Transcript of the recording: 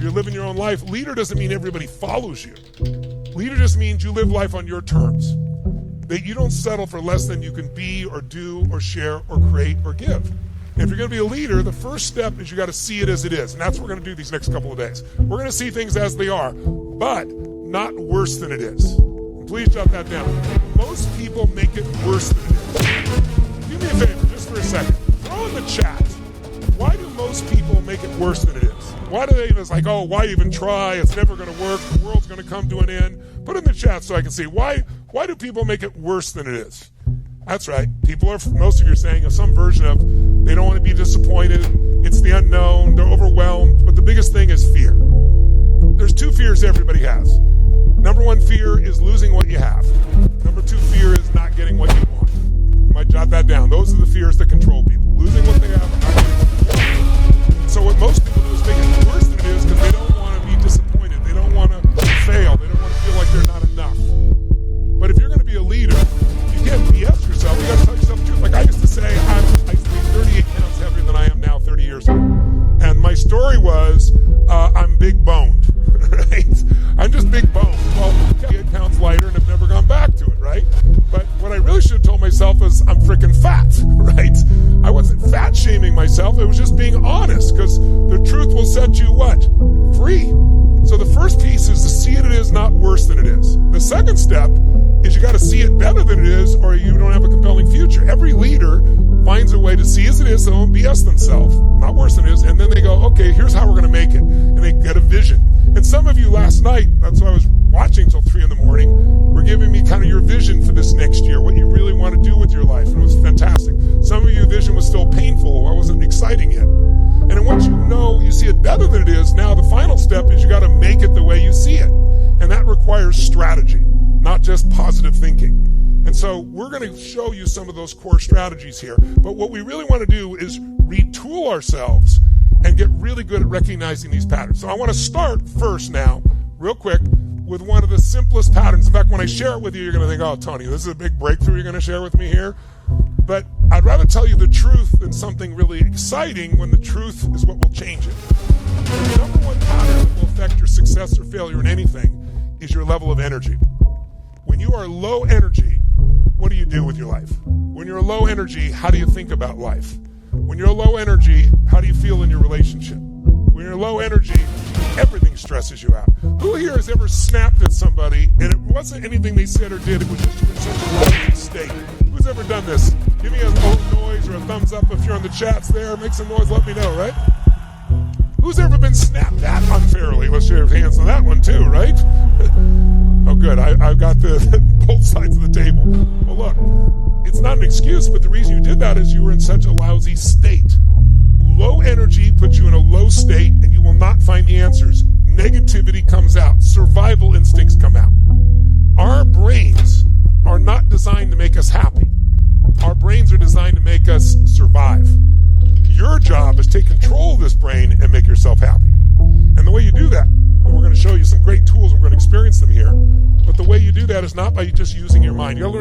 you're living your own life. Leader doesn't mean everybody follows you. Leader just means you live life on your terms. That you don't settle for less than you can be or do or share or create or give. And if you're going to be a leader, the first step is you got to see it as it is. And that's what we're going to do these next couple of days. We're going to see things as they are, but not worse than it is. And please jot that down. Most people make it worse than it is. Do me a favor, just for a second. Throw in the chat, why do most people make it worse than it is? Why do they even, it's like, oh, why even try? It's never going to work. The world's going to come to an end. Put it in the chat so I can see. Why do people make it worse than it is? That's right. Most of you are saying of some version of they don't want to be disappointed. It's the unknown. They're overwhelmed. But the biggest thing is fear. There's two fears everybody has. Number one fear is losing what you have. Number two fear is not getting what you want. You might jot that down. Those are the fears that control people. Losing what they have and not getting what they want. So what most people do is make it worse than it is because they don't want to be disappointed. They don't want to fail. They don't want to feel like they're not enough. But if you're going to be a leader, you can't BS yourself. You got to tell yourself the truth. Like I used to say, I used to be 38 pounds heavier than I am now 30 years ago. And my story was, I'm big boned, right? I'm just big boned. Well, 8 pounds lighter and have never gone back to it, right? But what I really should have told myself is I'm freaking fat, right? I wasn't fat shaming myself. It was just being honest because the truth will set you what? Free. So the first piece is to see it as not worse than it is. The second step is you got to see it better than it is or you don't have a compelling future. Every leader finds a way to see as it is, so they don't BS themselves, not worse than it is, and then they go, okay, here's how we're going to make it. And they get a vision. And some of you last night, that's why I was watching till 3 a.m, were giving me kind of your vision for this next year, what you really want to do with your life. And it was fantastic. Some of you vision was still painful or wasn't exciting yet. And then once you know you see it better than it is, now the final step is you got to make it the way you see it. And that requires strategy, not just positive thinking. And so we're going to show you some of those core strategies here. But what we really want to do is retool ourselves and get really good at recognizing these patterns. So I want to start first now, real quick, with one of the simplest patterns. In fact, when I share it with you, you're going to think, oh, Tony, this is a big breakthrough you're going to share with me here. But I'd rather tell you the truth than something really exciting when the truth is what will change it. The number one pattern that will affect your success or failure in anything is your level of energy. When you are low energy, what do you do with your life? When you're low energy, how do you think about life? When you're low energy, how do you feel in your relationship? When you're low energy, everything stresses you out. Who here has ever snapped at somebody and it wasn't anything they said or did, it was just in such a low state? Who's ever done this? Give me a noise or a thumbs up if you're on the chats there. Make some noise, let me know, right? Who's ever been snapped at unfairly? Let's share hands on that one too, right? Oh, good. I've got both sides of the table. Well, look, it's not an excuse, but the reason you did that is you were in such a lousy state. Low energy puts you in a low state, and you will not find the answers. Negativity comes out. Survival instincts come out. Our brains are not designed to make us happy. Our brains are designed to make us survive. Your job is to take control of this brain and make yourself happy. And the way you do that, and we're going to show you some great tools, and we're going to experience them here, but the way you do that is not by just using your mind. You got to learn